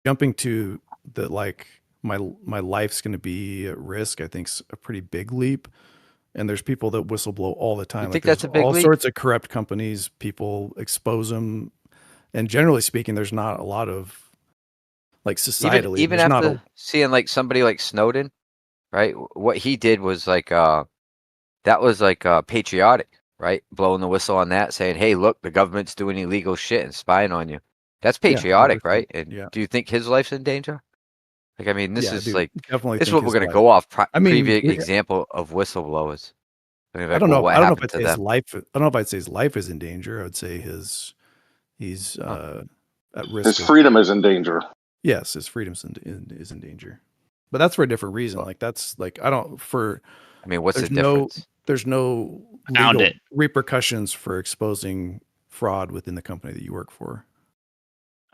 jumping to the like my life's going to be at risk, I think's a pretty big leap. And there's people that whistleblow all the time. You like think that's a big all leap? sorts of corrupt companies, people expose them. And generally speaking, there's not a lot of like societally. Even there's after not seeing like somebody like Snowden, right? What he did was like that was like patriotic, right? Blowing the whistle on that, saying, "Hey, look, the government's doing illegal shit and spying on you." That's patriotic, 100%, right? And yeah. do you think his life's in danger? Like, I mean, this is dude, like definitely this is think what we're his gonna life. go off. I mean, Previous example of whistleblowers. I mean, I like, don't well, know. what I don't know if happened I'd to say his them? life. I don't know if I'd say his life is in danger. I would say he's at risk. His freedom is in danger. Yes, his freedom is in danger. But that's for a different reason. Like that's like I mean, what's the difference? There's no legal repercussions for exposing fraud within the company that you work for.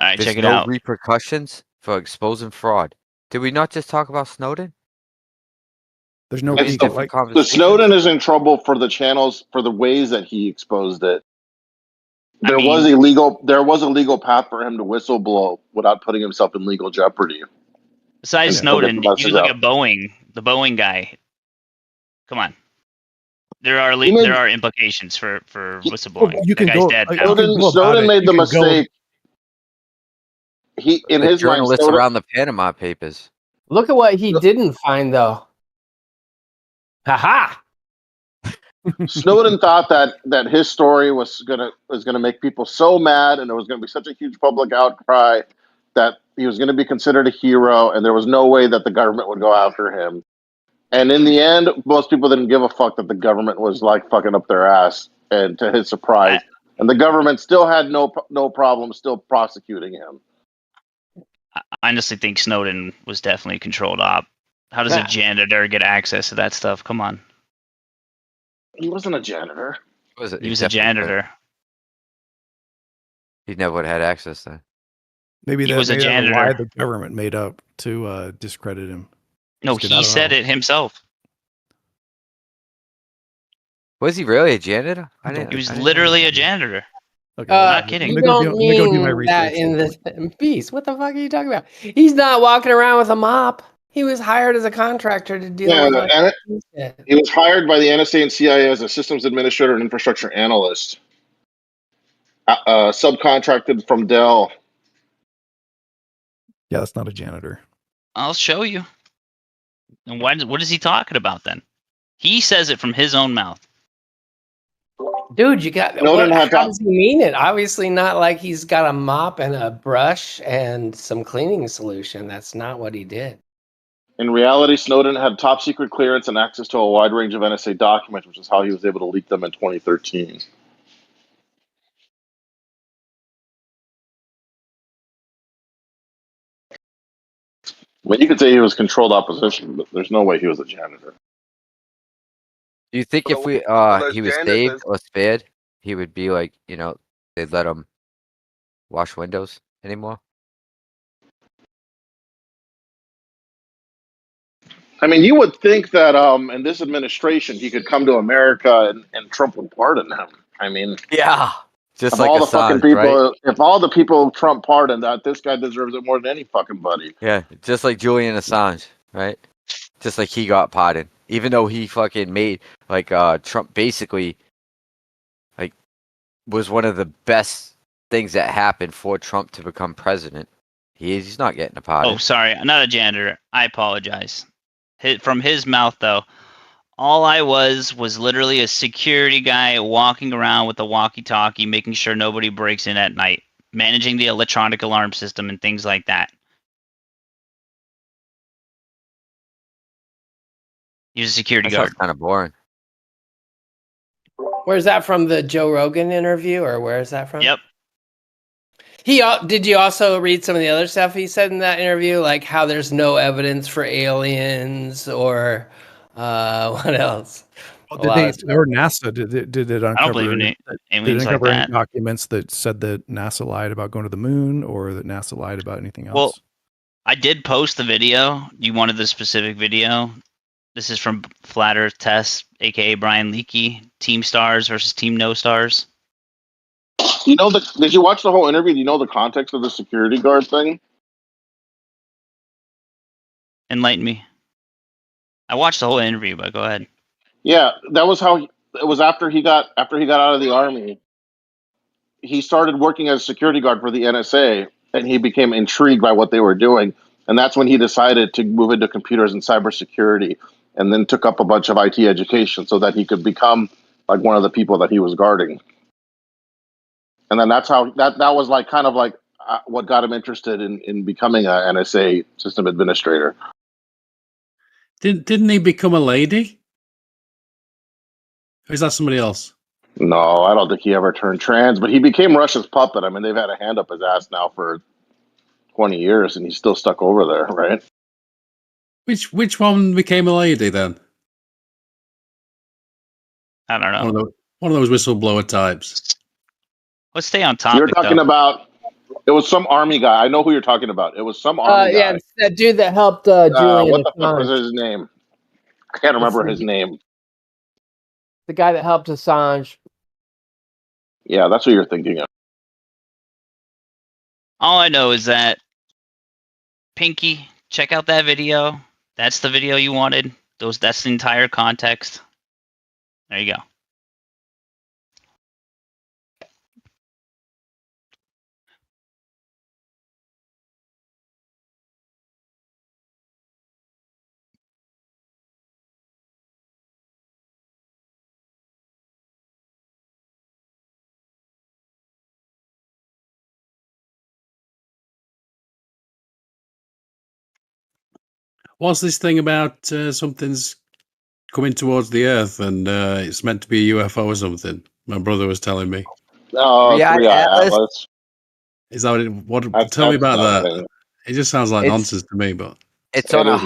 All right, There's check it no out. repercussions for exposing fraud. Did we not just talk about Snowden? There's no the Snowden is in trouble for the channels, for the ways that he exposed it. There was a legal path for him to whistleblow without putting himself in legal jeopardy. Besides Snowden, you look at Boeing, the Boeing guy. Come on. There are implications for whistleblowing. You can guy's go. dead. Snowden made the mistake. He in his mind, journalists around the Panama Papers. Look at what he didn't find, though. Ha Snowden thought that his story was gonna make people so mad, and there was gonna be such a huge public outcry that he was gonna be considered a hero, and there was no way that the government would go after him. And in the end, most people didn't give a fuck that the government was like fucking up their ass, and to his surprise, and the government still had no problem still prosecuting him. I honestly think Snowden was definitely a controlled op. How does a janitor get access to that stuff? Come on. He wasn't a janitor. He was a janitor. He never would have had access then. Maybe he was a janitor. Lie the government made up to discredit him. No, he said it himself. Was he really a janitor? He was literally a janitor. Okay, I'm not kidding. You don't mean that in the Beast. What the fuck are you talking about? He's not walking around with a mop. He was hired as a contractor to deal with he was hired by the NSA and CIA as a systems administrator and infrastructure analyst. Subcontracted from Dell. Yeah, that's not a janitor. I'll show you. And what is he talking about then? He says it from his own mouth. Dude, you got how does he mean it? Obviously not like he's got a mop and a brush and some cleaning solution. That's not what he did. In reality, Snowden had top secret clearance and access to a wide range of NSA documents, which is how he was able to leak them in 2013. Well, you could say he was controlled opposition, but there's no way he was a janitor. Do you think if he was saved or spared, he would be like, they'd let him wash windows anymore? I mean, you would think that in this administration, he could come to America and Trump would pardon him. I mean, yeah, just like all the fucking people. Right? If all the people Trump pardoned, that this guy deserves it more than any fucking buddy. Yeah, just like Julian Assange, right? Just like he got pardoned, even though he fucking made Trump basically was one of the best things that happened for Trump to become president. He's not getting a pardon. Oh, sorry, I'm not a janitor. I apologize. From his mouth, though, all I was literally a security guy walking around with a walkie-talkie, making sure nobody breaks in at night, managing the electronic alarm system and things like that. He was a security guard. That's kind of boring. Where's that from? The Joe Rogan interview, or where is that from? Yep. Did you also read some of the other stuff he said in that interview, like how there's no evidence for aliens, or what else? Or NASA did it uncover? I don't believe in aliens like that. Any documents that said that NASA lied about going to the moon, or that NASA lied about anything else? Well, I did post the video. You wanted the specific video. This is from Flat Earth Test, aka Brian Leakey, Team Stars versus Team No Stars. Did you watch the whole interview? Do you know the context of the security guard thing? Enlighten me. I watched the whole interview, but go ahead. Yeah, that was how it was after he got out of the army. He started working as a security guard for the NSA, and he became intrigued by what they were doing, and that's when he decided to move into computers and cybersecurity, and then took up a bunch of IT education so that he could become like one of the people that he was guarding. And then that's how that was like kind of like what got him interested in becoming a NSA system administrator. Didn't he become a lady? Or is that somebody else? No, I don't think he ever turned trans, but he became Russia's puppet. I mean, they've had a hand up his ass now for 20 years, and he's still stuck over there, right? Which one became a lady then? I don't know. One of those whistleblower types. Let's stay on topic. You're talking about, it was some army guy. I know who you're talking about. It was some army yeah, guy. it's that dude that helped Julian. What the fuck was his name? I can't remember his name. The guy that helped Assange. Yeah, that's what you're thinking of. All I know is that Pfinky, check out that video. That's the video you wanted. That's the entire context. There you go. What's this thing about something's coming towards the Earth and it's meant to be a UFO or something? My brother was telling me. Oh, Three-Eye Atlas. Is that tell me about that? It just sounds like nonsense to me, but it's on a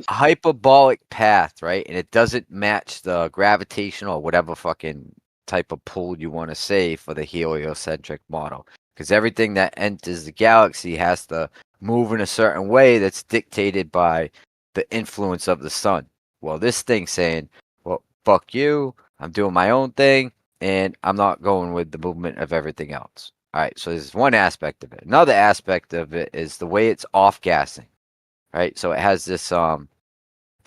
hyperbolic path, right? And it doesn't match the gravitational or whatever fucking type of pull you want to say for the heliocentric model. Because everything that enters the galaxy has to move in a certain way that's dictated by the influence of the sun. Well, this thing's saying, well, fuck you, I'm doing my own thing, and I'm not going with the movement of everything else. All right, so there's one aspect of it. Another aspect of it is the way it's off-gassing, right? So it has this,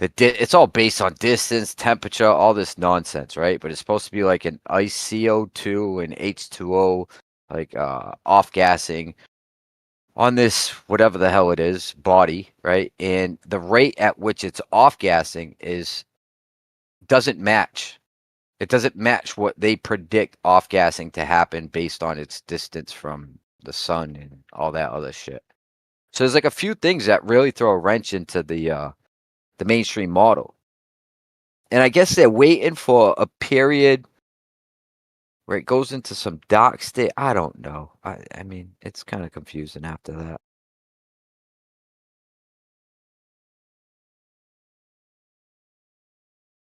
it's all based on distance, temperature, all this nonsense, right? But it's supposed to be like an ice CO2 and H2O, like off-gassing on this, whatever the hell it is, body, right? And the rate at which it's off-gassing doesn't match. It doesn't match what they predict off-gassing to happen based on its distance from the sun and all that other shit. So there's like a few things that really throw a wrench into the mainstream model. And I guess they're waiting for a period where it goes into some dark state. I don't know. I mean, it's kind of confusing after that.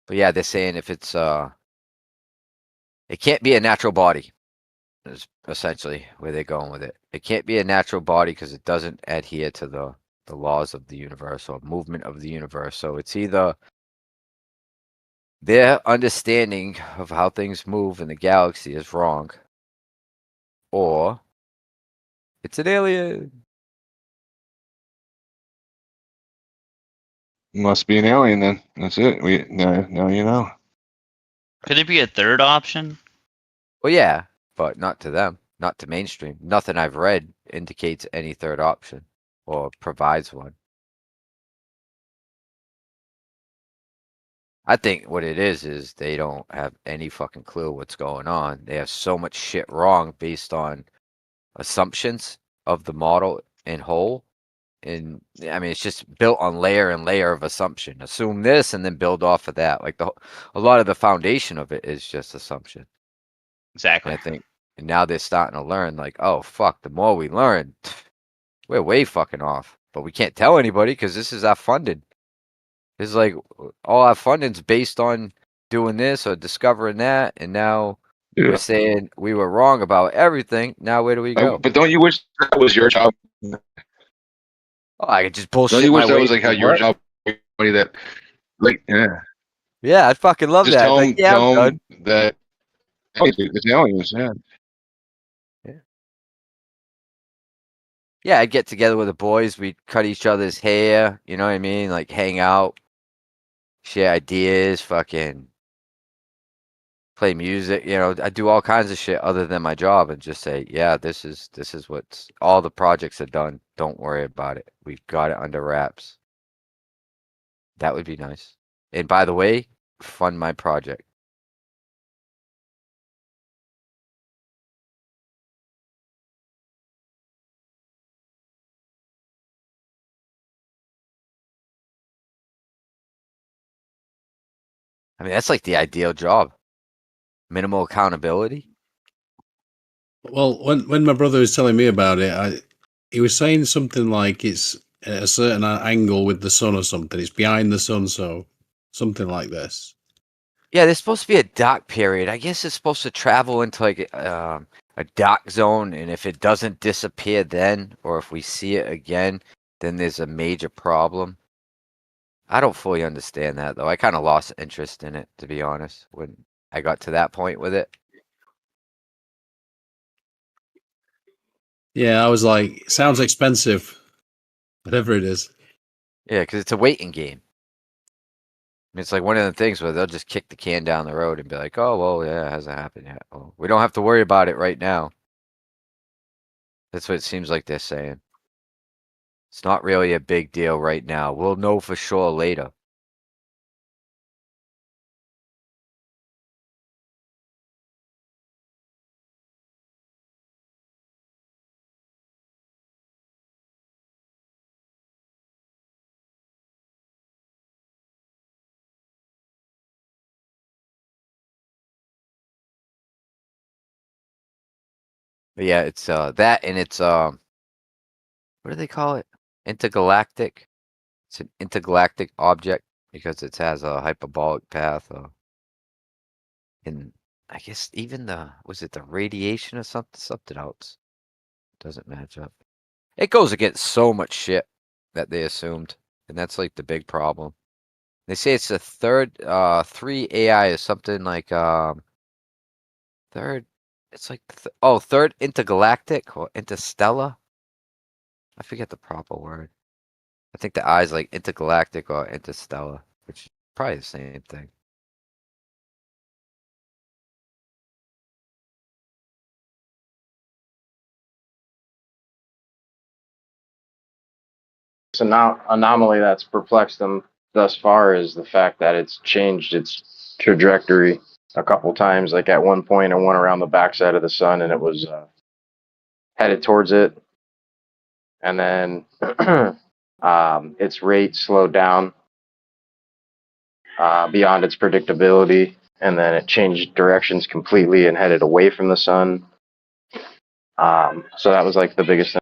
But yeah, they're saying if it's it can't be a natural body, is essentially where they're going with it. It can't be a natural body because it doesn't adhere to the laws of the universe or movement of the universe. So it's either their understanding of how things move in the galaxy is wrong, or it's an alien. Must be an alien then. That's it. Now you know. Could there be a third option? Well, yeah, but not to them, not to mainstream. Nothing I've read indicates any third option or provides one. I think what it is they don't have any fucking clue what's going on. They have so much shit wrong based on assumptions of the model in whole. And I mean, it's just built on layer and layer of assumption. Assume this and then build off of that. Like a lot of the foundation of it is just assumption. Exactly. And I think now they're starting to learn, like, oh fuck, the more we learn, we're way fucking off. But we can't tell anybody because this is our funding. It's like all our funding's based on doing this or discovering that, and now we're saying we were wrong about everything. Now where do we go? But don't you wish that was your job? Oh, I could just bullshit. Don't you wish my that way was like how your job? That, like, yeah. Yeah, I'd fucking love Just that. tell Like, them, yeah, I'm done. that it's aliens. Yeah. Yeah, I'd get together with the boys. We'd cut each other's hair. You know what I mean? Like hang out, share ideas, fucking play music. You know, I do all kinds of shit other than my job, and just say, yeah, this is what's all the projects are done. Don't worry about it. We've got it under wraps. That would be nice. And by the way, fund my project. I mean, that's like the ideal job. Minimal accountability. Well, when my brother was telling me about it, he was saying something like it's at a certain angle with the sun or something. It's behind the sun, so something like this. Yeah, there's supposed to be a dark period. I guess it's supposed to travel into like a dark zone, and if it doesn't disappear then, or if we see it again, then there's a major problem. I don't fully understand that though. I kind of lost interest in it, to be honest, when I got to that point with it. Yeah, I was like, sounds expensive, whatever it is. Yeah, because it's a waiting game. I mean, it's like one of the things where they'll just kick the can down the road and be like, "Oh, well, yeah, it hasn't happened yet. Well, we don't have to worry about it right now." That's what it seems like they're saying. It's not really a big deal right now. We'll know for sure later. But yeah, it's that, and it's what do they call it? Intergalactic. It's an intergalactic object because it has a hyperbolic path. And I guess even was it the radiation or something else? Doesn't match up. It goes against so much shit that they assumed, and that's like the big problem. They say it's the third 3 AI is something like third. It's like third intergalactic or interstellar. I forget the proper word. I think the I is like intergalactic or interstellar, which is probably the same thing. Anomaly that's perplexed them thus far is the fact that it's changed its trajectory a couple times. Like at one point, it went around the backside of the sun and it was headed towards it, and then its rate slowed down beyond its predictability, and then it changed directions completely and headed away from the sun. So that was like the biggest thing.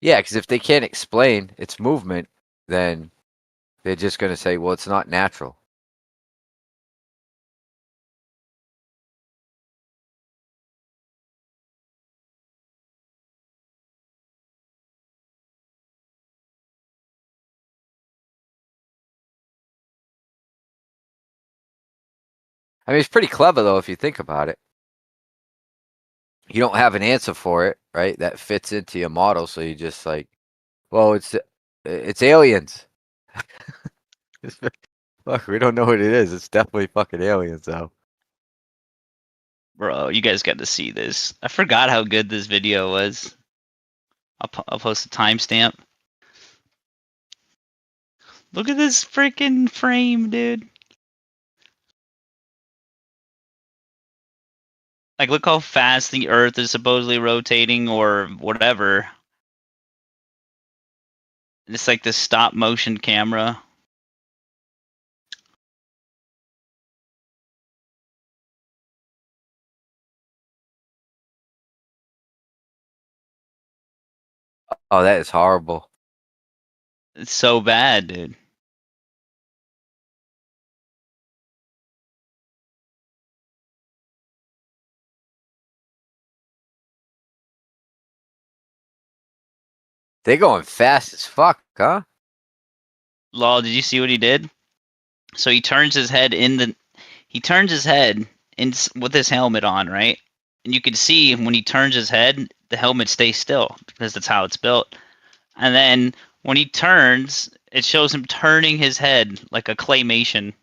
Yeah, because if they can't explain its movement, then they're just going to say, well, it's not natural. I mean, it's pretty clever, though, if you think about it. You don't have an answer for it, right? That fits into your model, so you just like, well, it's aliens. Fuck, we don't know what it is. It's definitely fucking aliens, though. Bro, you guys got to see this. I forgot how good this video was. I'll post a timestamp. Look at this freaking frame, dude. Like, look how fast the Earth is supposedly rotating or whatever. It's like this stop motion camera. Oh, that is horrible. It's so bad, dude. They're going fast as fuck, huh? Law, did you see what he did? So he turns his head with his helmet on, right? And you can see when he turns his head, the helmet stays still because that's how it's built. And then when he turns, it shows him turning his head like a claymation.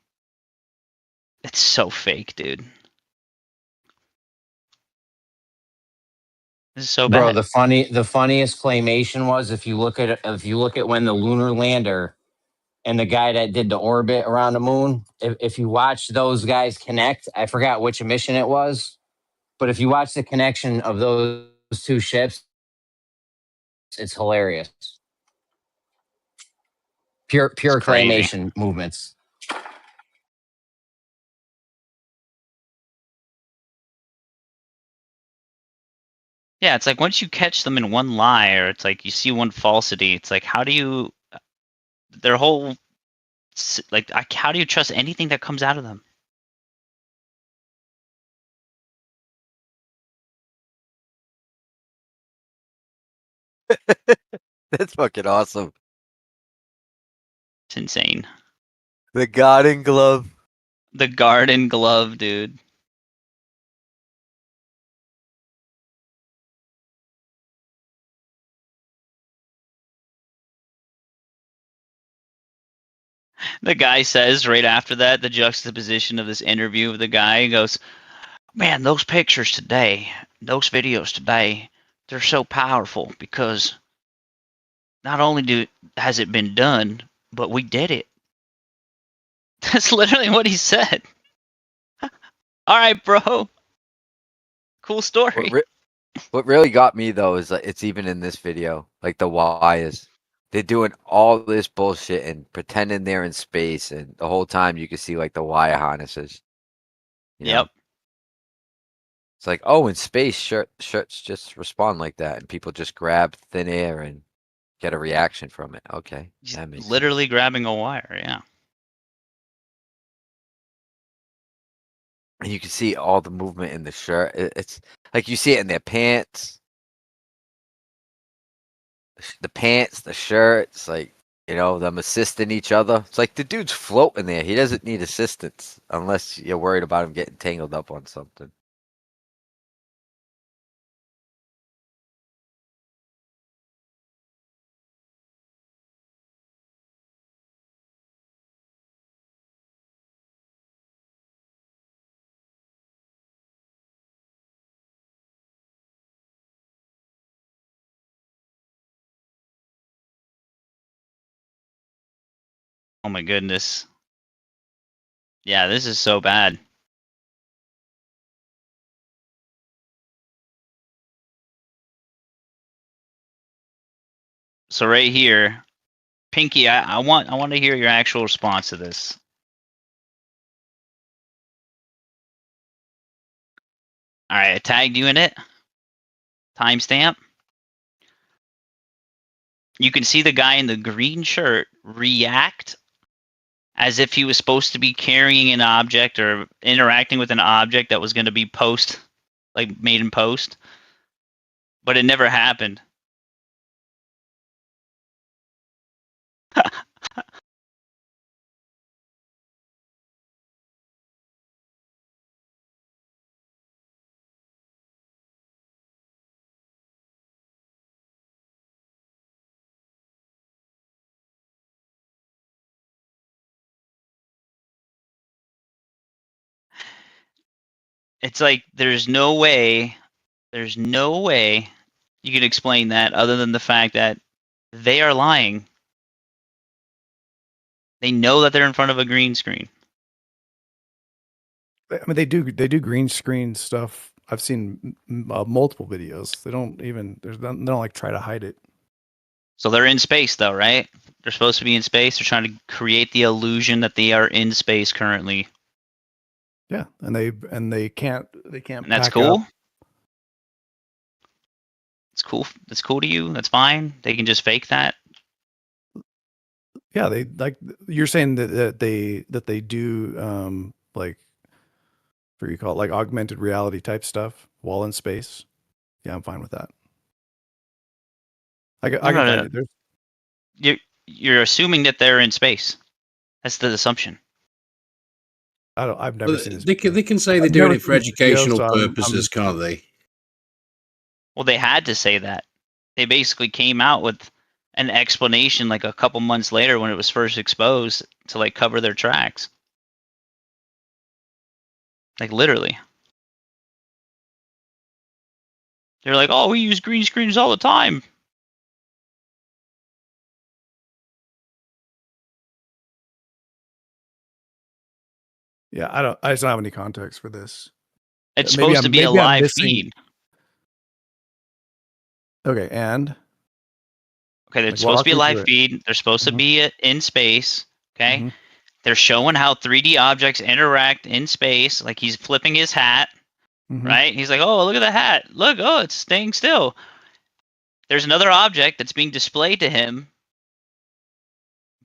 It's so fake, dude. This is so Bro, bad. the funniest claymation was if you look at when the lunar lander and the guy that did the orbit around the moon, if you watch those guys connect, I forgot which mission it was, but if you watch the connection of those two ships, it's hilarious. Pure It's crazy. claymation movements. Yeah, it's like once you catch them in one lie, or it's like you see one falsity, it's like how do you their whole like how do you trust anything that comes out of them? That's fucking awesome. It's insane. The garden glove. The garden glove, dude. The guy says right after that, the juxtaposition of this interview with the guy, he goes, man, those pictures today, those videos today, they're so powerful because not only has it been done, but we did it. That's literally what he said. All right, bro. Cool story. What really got me though is like it's even in this video, like the wires. They're doing all this bullshit and pretending they're in space, and the whole time you can see like the wire harnesses. You know? Yep. It's like, oh, in space, shirts just respond like that, and people just grab thin air and get a reaction from it. Okay, that makes Literally sense. grabbing a wire, yeah. And you can see all the movement in the shirt. It's like you see it in their pants, the pants, the shirts, like them assisting each other. It's like the dude's floating there. He doesn't need assistance unless you're worried about him getting tangled up on something. Oh my goodness. Yeah, this is so bad. So right here, Pfinky, I want to hear your actual response to this. All right, I tagged you in it. Timestamp. You can see the guy in the green shirt react as if he was supposed to be carrying an object or interacting with an object that was going to be made in post, but it never happened. It's like there's no way you can explain that other than the fact that they are lying. They know that they're in front of a green screen. I mean, they do green screen stuff. I've seen multiple videos. They don't like try to hide it. So they're in space though, right? They're supposed to be in space. They're trying to create the illusion that they are in space currently. Yeah, and they can't. And that's pack cool. up. It's cool. That's cool to you. That's fine. They can just fake that. Yeah, they like you're saying that they do like what do you call it, like augmented reality type stuff while in space. Yeah, I'm fine with that. I can find it. You're assuming that they're in space. That's the assumption. I've never seen this. They can say they're doing it for educational purposes, can't they? Well, they had to say that. They basically came out with an explanation like a couple months later when it was first exposed to like cover their tracks. Like literally. They're like, oh, we use green screens all the time. Yeah, I just don't have any context for this. It's supposed to be a live feed. Okay, and? Okay, it's supposed to be a live feed. They're supposed to be in space. Okay. They're showing how 3D objects interact in space. Like he's flipping his hat, right? He's like, oh, look at the hat. Look, oh, it's staying still. There's another object that's being displayed to him,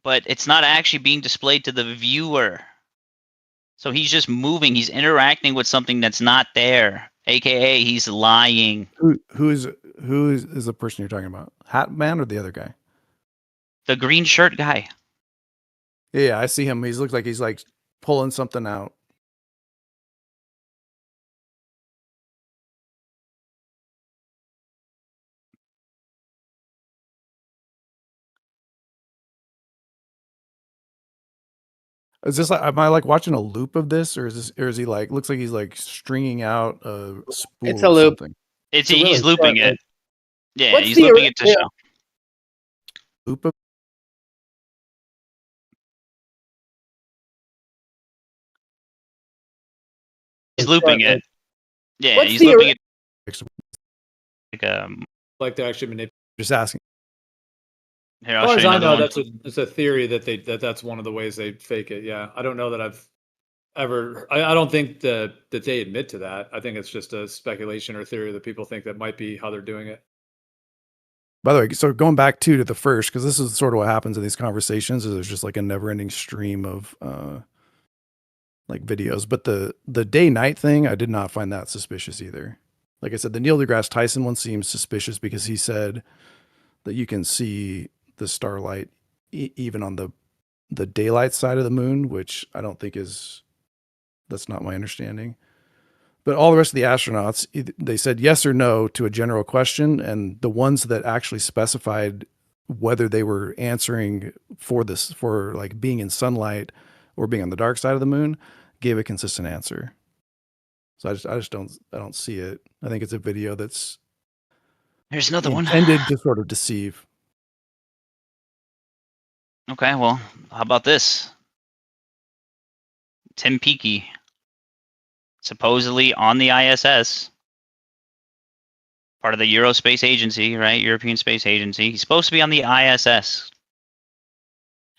but it's not actually being displayed to the viewer. So he's just moving. He's interacting with something that's not there. AKA, he's lying. Who is the person you're talking about? Hat Man or the other guy? The green shirt guy. Yeah, I see him. He looks like he's like pulling something out. Is this like, am I like watching a loop of this, or is he like, looks like he's like stringing out a spool? It's a loop. Something. He's looping it. Yeah, he's looping it to show. Loop of. He's looping it. Yeah, he's looping it. Like to actually manipulate. Just asking. Here, as far as I know, it's a theory that that's one of the ways they fake it. Yeah, I don't know that I've ever. I don't think that they admit to that. I think it's just a speculation or theory that people think that might be how they're doing it. By the way, so going back to the first, because this is sort of what happens in these conversations, is there's just like a never-ending stream of like videos. But the day-night thing, I did not find that suspicious either. Like I said, the Neil deGrasse Tyson one seems suspicious because he said that you can see the starlight even on the daylight side of the moon, which I don't think that's not my understanding. But all the rest of the astronauts, they said yes or no to a general question, and the ones that actually specified whether they were answering for like being in sunlight or being on the dark side of the moon gave a consistent answer. So I don't see it. I think it's a video that's There's another one intended to sort of deceive. Okay, well, how about this? Pfinky, supposedly on the ISS, part of the Eurospace Agency, right? European Space Agency. He's supposed to be on the ISS.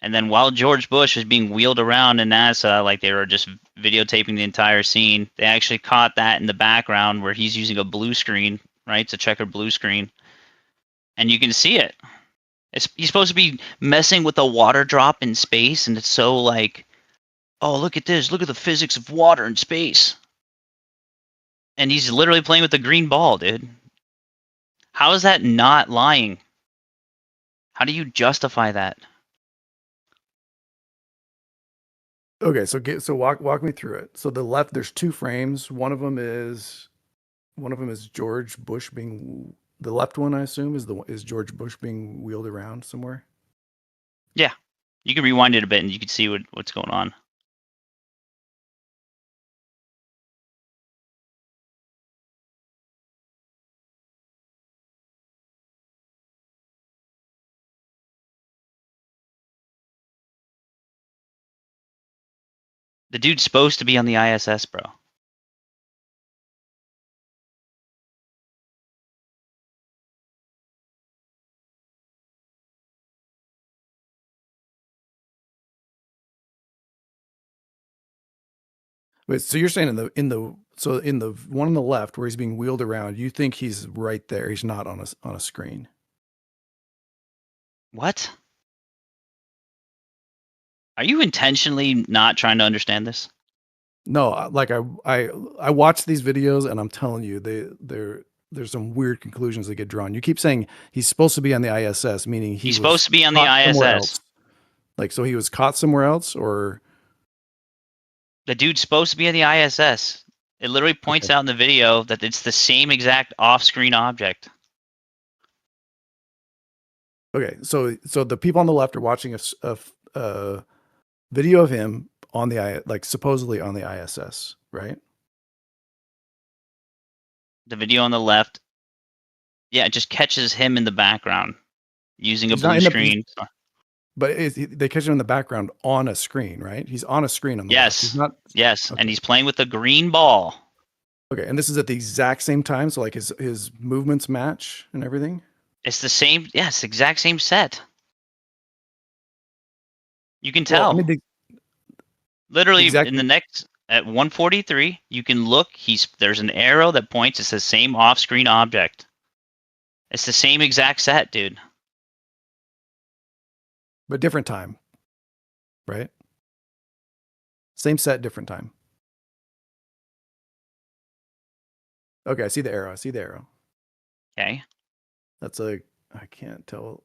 And then while George Bush is being wheeled around in NASA, like they were just videotaping the entire scene, they actually caught that in the background where he's using a blue screen, right? It's a checkered blue screen. And you can see it. He's supposed to be messing with a water drop in space, and it's so like, oh, look at this. Look at the physics of water in space. And he's literally playing with the green ball, dude. How is that not lying? How do you justify that? Okay, so walk me through it. So the left, there's two frames. One of them is George Bush being the left one. I assume is George Bush being wheeled around somewhere. Yeah, you can rewind it a bit and you can see what's going on. The dude's supposed to be on the ISS, bro. Wait, so you're saying in the one on the left where he's being wheeled around, you think he's right there? He's not on a screen. What? Are you intentionally not trying to understand this? No, like I watch these videos and I'm telling you, there's some weird conclusions that get drawn. You keep saying he's supposed to be on the ISS, meaning he's supposed to be on the ISS. Like, so he was caught somewhere else, or The dude's supposed to be in the ISS. It literally points out in the video that it's the same exact off-screen object. Okay, so the people on the left are watching a video of him on the supposedly on the ISS, right? The video on the left, yeah, it just catches him in the background using a blue screen. But they catch him in the background on a screen, right? He's on a screen on the left. He's not. Yes, and he's playing with a green ball. Okay, and this is at the exact same time, so like his movements match and everything. It's the same, yes, exact same set. You can tell. Well, I mean, literally in the next at 143, you can look. There's an arrow that points. It's the same off-screen object. It's the same exact set, dude. But different time, right? Same set, different time. Okay, I see the arrow. Okay. That's I can't tell.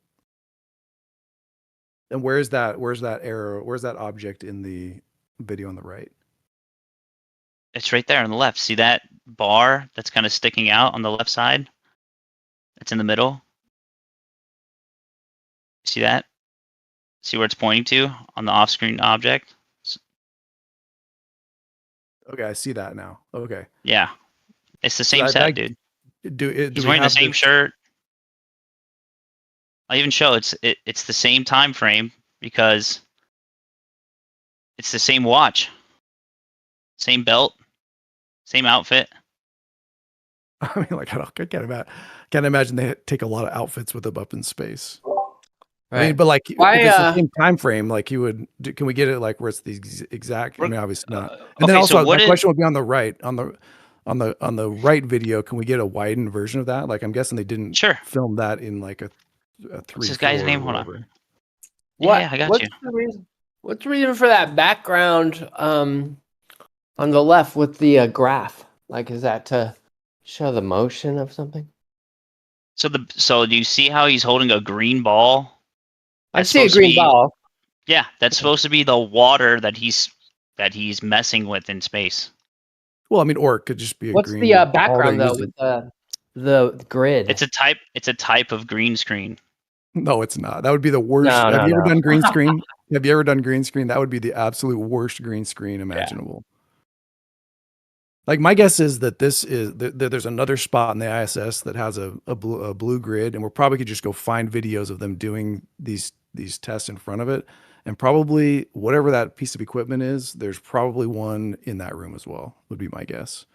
And where's that arrow? Where's that object in the video on the right? It's right there on the left. See that bar that's kind of sticking out on the left side? It's in the middle. See that? See where it's pointing to on the off-screen object? Okay, I see that now. Okay. Yeah. It's the same set, dude. He's wearing the same shirt. I'll even show it's the same time frame because it's the same watch, same belt, same outfit. I mean, like I can't imagine they take a lot of outfits with him up in space. Right. I mean, but like if it's the same time frame, like he would. Can we get it like where it's the exact? I mean, obviously not. And then also, my question would be on the right, on the right video. Can we get a widened version of that? Like I'm guessing they didn't film that in like a 3. What's this guy's name? Hold on. What? Yeah, I got you. What's the reason for that background on the left with the graph? Like, is that to show the motion of something? So do you see how he's holding a green ball? I see a green ball. Yeah, that's supposed to be the water that he's messing with in space. Well, I mean, or it could just be a What's green. What's the background though with the grid? It's a type of green screen. No, it's not. That would be the worst. Have you ever done green screen? Have you ever done green screen? That would be the absolute worst green screen imaginable. Yeah. Like my guess is that there's another spot in the ISS that has a blue grid, and we'll probably could just go find videos of them doing these tests in front of it, and probably whatever that piece of equipment is, there's probably one in that room as well. Would be my guess.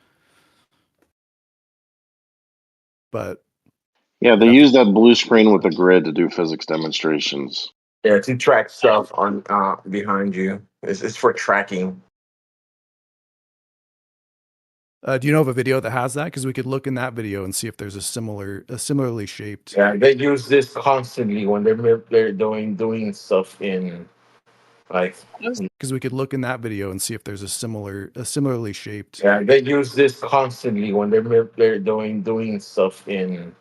But yeah, they use that blue screen with the grid to do physics demonstrations. Yeah, to track stuff on behind you. It's for tracking. Do you know of a video that has that? Because we could look in that video and see if there's a similarly shaped. Yeah, they use this constantly when they're doing stuff in like. Because we could look in that video and see if there's a similarly shaped. Yeah, they use this constantly when they're doing stuff in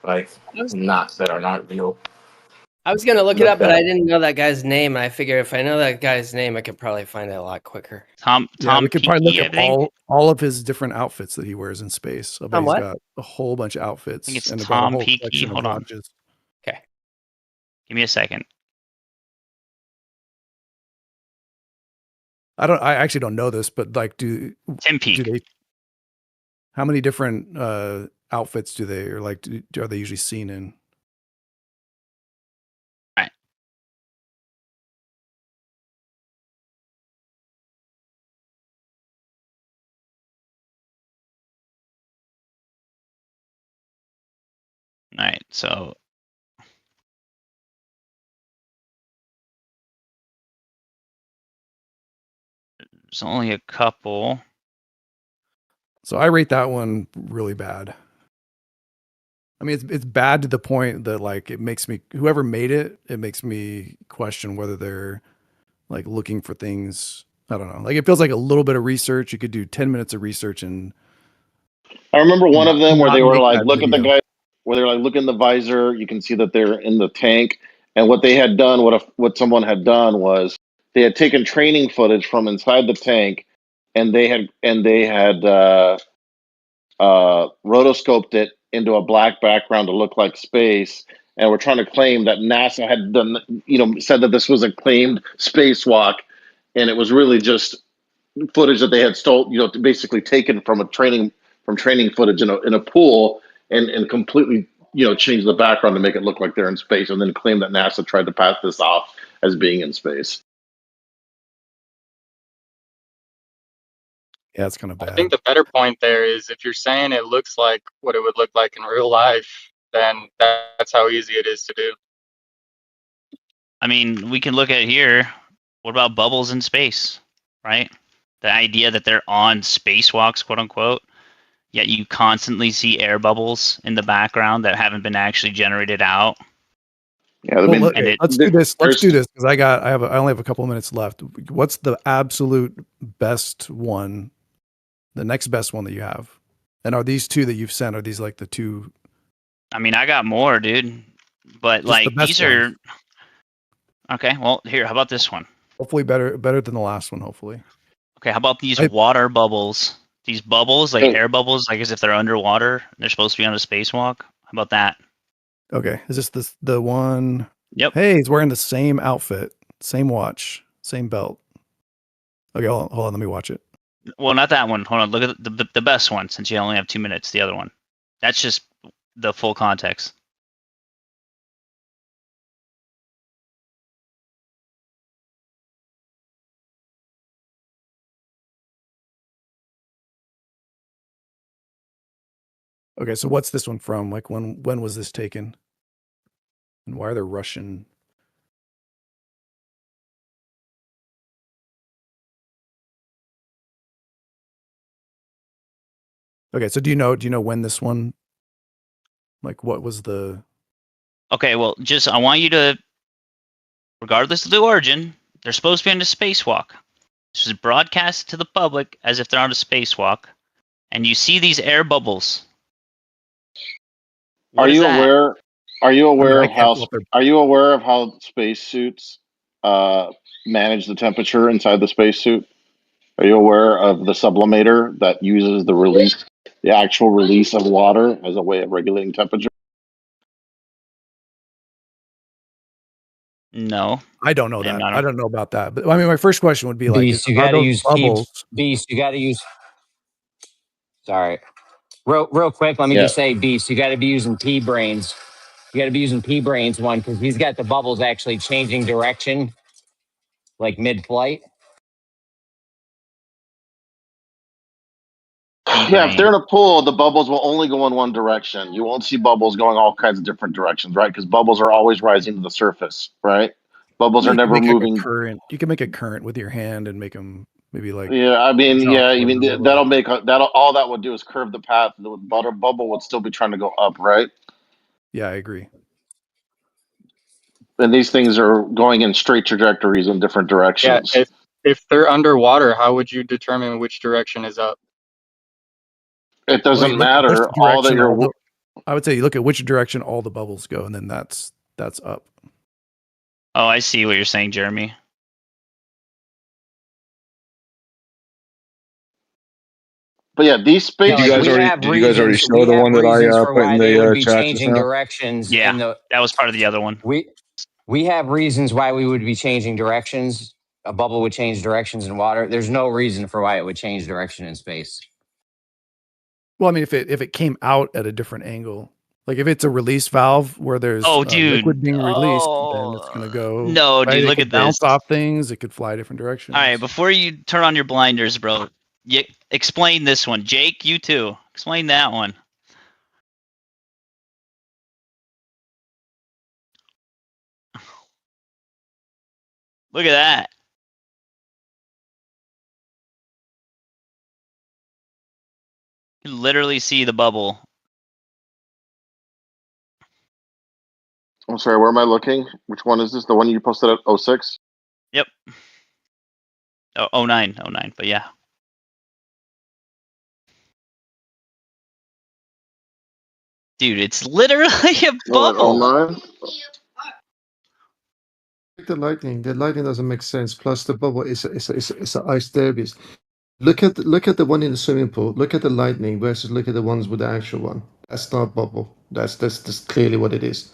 like knots that are not real. I was gonna look it up, but I didn't know that guy's name. And I figured if I know that guy's name, I could probably find it a lot quicker. Tom. We could probably look at all of his different outfits that he wears in space. I bet he's got a whole bunch of outfits. I think it's Tom Pfinky. Hold on. Okay. Give me a second. I actually don't know this, but like, Tim Peake. How many different outfits do they, or like, are they usually seen in? All right, so there's only a couple. So I rate that one really bad. I mean, it's bad to the point that like it makes me, whoever made it, it makes me question whether they're like looking for things. I don't know. Like it feels like a little bit of research. You could do 10 minutes of research and. I remember one of them where they were like, look at the guy, where they're like, look in the visor. You can see that they're in the tank. And what they had done, what someone had done was they had taken training footage from inside the tank, and they had rotoscoped it into a black background to look like space. And we're trying to claim that NASA had done, said that this was a claimed spacewalk, and it was really just footage that they had basically taken from training footage in a pool, and completely, changed the background to make it look like they're in space, and then claim that NASA tried to pass this off as being in space. Yeah, it's kind of bad. I think the better point there is if you're saying it looks like what it would look like in real life, then that's how easy it is to do. I mean, we can look at here. What about bubbles in space, right? The idea that they're on spacewalks, quote unquote, yet you constantly see air bubbles in the background that haven't been actually generated out. Yeah, let's do this. Let's do this because I only have a couple of minutes left. What's the absolute best one? The next best one that you have? And are these two that you've sent? Are these like the two? I mean, I got more, dude. But Just the these best are ones. okay. Well, here, how about this one? Hopefully better than the last one. Hopefully. Okay, how about these water bubbles? These bubbles, like air bubbles, like as if they're underwater. They're supposed to be on a spacewalk. How about that? Okay, is this the one? Yep. Hey, he's wearing the same outfit, same watch, same belt. Okay, hold on. Let me watch it. Well, not that one. Hold on. Look at the best one, since you only have 2 minutes. The other one. That's just the full context. Okay, so what's this one from? Like when was this taken? And why are there Russian? Okay, so do you know when this one? Like what was the? Okay, well, I want you to, regardless of the origin, they're supposed to be on a spacewalk. This is broadcast to the public as if they're on a spacewalk, and you see these air bubbles. Are you aware of how spacesuits manage the temperature inside the spacesuit? Are you aware of the sublimator that uses the actual release of water as a way of regulating temperature? No, I don't know that. I don't know about that. But I mean, my first question would be Beast, like, you got to use bubbles? Beast, you got to use. Sorry, real quick. Let me just say, Beast, you got to be using P brains. You got to be using P brains one because he's got the bubbles actually changing direction, like mid-flight. Yeah, if they're in a pool, the bubbles will only go in one direction. You won't see bubbles going all kinds of different directions, right? Because bubbles are always rising to the surface, right? Bubbles are never moving. Like a current. You can make a current with your hand and make them maybe like. Yeah, I mean, all that would do is curve the path. The bubble would still be trying to go up, right? Yeah, I agree. And these things are going in straight trajectories in different directions. Yeah, if they're underwater, how would you determine which direction is up? It doesn't matter. I would say you look at which direction all the bubbles go, and then that's up. Oh, I see what you're saying, Jeremy. But yeah, these space. Did you guys already show the one that I put in the chat just now? Directions. Yeah, that was part of the other one. We have reasons why we would be changing directions. A bubble would change directions in water. There's no reason for why it would change direction in space. Well, I mean, if it came out at a different angle, like if it's a release valve where there's liquid being released, then it's gonna go. No, dude, look at bounce this. off things. It could fly different directions. All right, before you turn on your blinders, bro, explain this one. Jake, you too. Explain that one. Look at that. You can literally see the bubble. I'm sorry, where am I looking? Which one is this? The one you posted at 06? Yep. Oh, 09, but yeah. Dude, it's literally a bubble. 09? the lightning. The lightning doesn't make sense. Plus the bubble is an ice derbies. Look at the one in the swimming pool. Look at the lightning versus look at the ones with the actual one. That's not bubble. That's clearly what it is.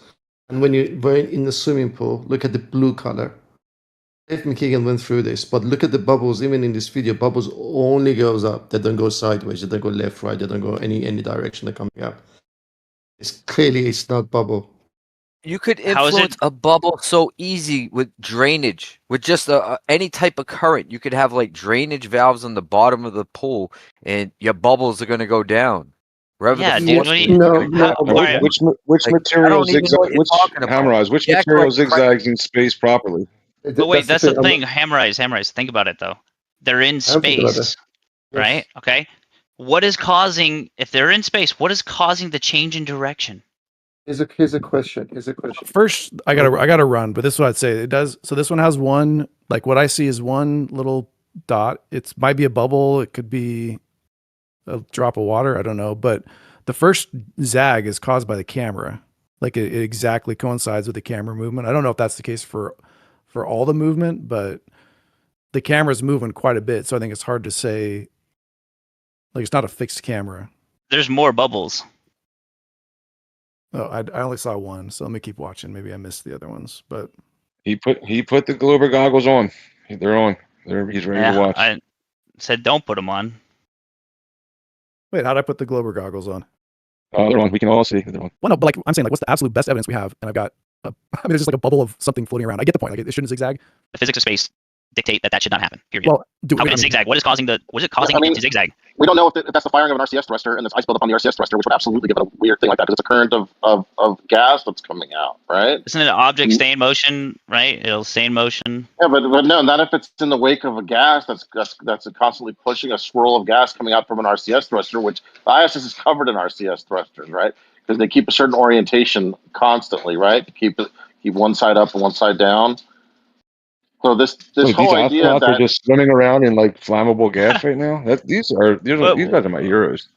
And when you're in the swimming pool, look at the blue color. Dave McKeegan went through this, but look at the bubbles. Even in this video, bubbles only goes up. They don't go sideways. They don't go left, right. They don't go any direction. They're coming up. It's not bubble. You could How is it- influence a bubble so easy with drainage, with just any type of current. You could have like drainage valves on the bottom of the pool, and your bubbles are going to go down. Wherever Yeah, the dude, force what do is, you- No, you're gonna no. have Now, them. Alright. which Like, I material don't even know zigzag? what you're Which talking about. Hammer-Eyes? Which You act material like Frank- zigzags in space properly? But wait, that's the I'm- thing. Hammer-Eyes. Think about it though. They're in I don't think about space, that. right? Okay. What is causing, if they're in space, what is causing the change in direction? Here's a question. First, I gotta run, but this is what I'd say. It does. So this one has one, like what I see is one little dot. It might be a bubble. It could be a drop of water. I don't know. But the first zag is caused by the camera. Like it exactly coincides with the camera movement. I don't know if that's the case for all the movement, but the camera's moving quite a bit. So I think it's hard to say. Like it's not a fixed camera. There's more bubbles. Oh, I only saw one, so let me keep watching. Maybe I missed the other ones, but He put the Glober goggles on. They're on. He's ready to watch. I said don't put them on. wait, how'd I put the Glober goggles on? They're on. We can all see. They're on. Well, no, but like I'm saying, like what's the absolute best evidence we have? And I've got, I mean, it's just like a bubble of something floating around. I get the point. Like it shouldn't zigzag. The physics of space dictate that should not happen. Period. Well, How can it zigzag? What is causing it to zigzag? We don't know if that's the firing of an RCS thruster and this ice buildup on the RCS thruster, which would absolutely give it a weird thing like that because it's a current of gas that's coming out, right? Isn't it an object stay in motion, right? It'll stay in motion. Yeah, but no, not if it's in the wake of a gas that's constantly pushing a swirl of gas coming out from an RCS thruster, which the ISS is covered in RCS thrusters, right? Because they keep a certain orientation constantly, right? To keep one side up and one side down. So this whole idea astronauts that are just swimming around in like flammable gas right now. These guys are my heroes.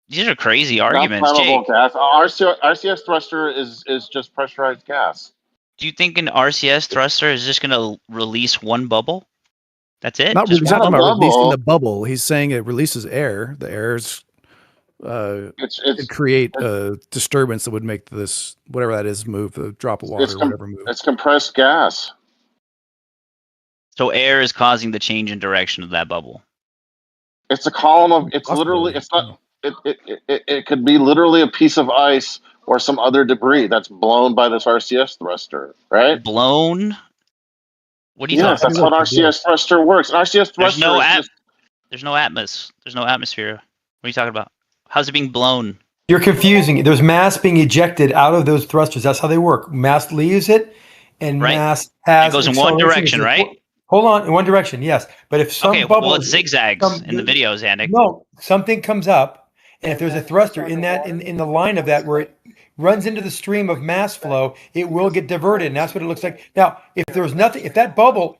These are crazy not arguments, flammable Jake. gas. RCS thruster is just pressurized gas. Do you think an RCS thruster is just going to release one bubble? That's it? Not Just he's one? not talking about releasing bubble. the bubble. He's saying it releases air. The air's It's create a disturbance that would make this whatever that is move, the drop of water or whatever move. it's compressed gas. So air is causing the change in direction of that bubble. It's a column of. It's Possibly. literally. It's not. It could be literally a piece of ice or some other debris that's blown by this RCS thruster, right? Blown? What are you Yes, talking that's about? how an RCS thruster works. An RCS thruster There's no atmosphere. What are you talking about? How's it being blown? You're confusing. There's mass being ejected out of those thrusters. That's how they work. Mass leaves it, and Right. mass has. It goes in one direction, right? Hold on, in one direction, yes. But if some bubble, it zigzags in the video, Zanick. No, something comes up, and if there's a thruster in that in the line of that where it runs into the stream of mass flow, it will get diverted, and that's what it looks like. Now, if there was nothing, if that bubble,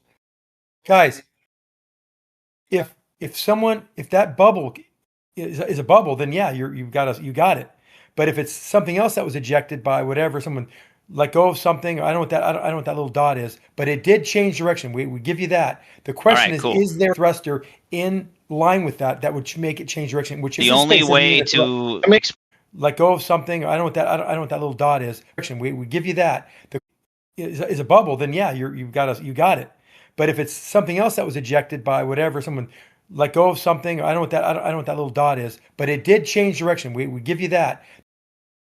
guys, if that bubble is a bubble, then yeah, you got it. But if it's something else that was ejected by whatever, someone let go of something, I don't know what that little dot is, but it did change direction. We give you that. The question is there a thruster in line with that would make it change direction? Which is the only way to let go of something. I don't know what that little dot is. We give you that. Is a bubble, then yeah, you got it. But if it's something else that was ejected by whatever, someone let go of something, I don't know what that little dot is, but it did change direction. We give you that.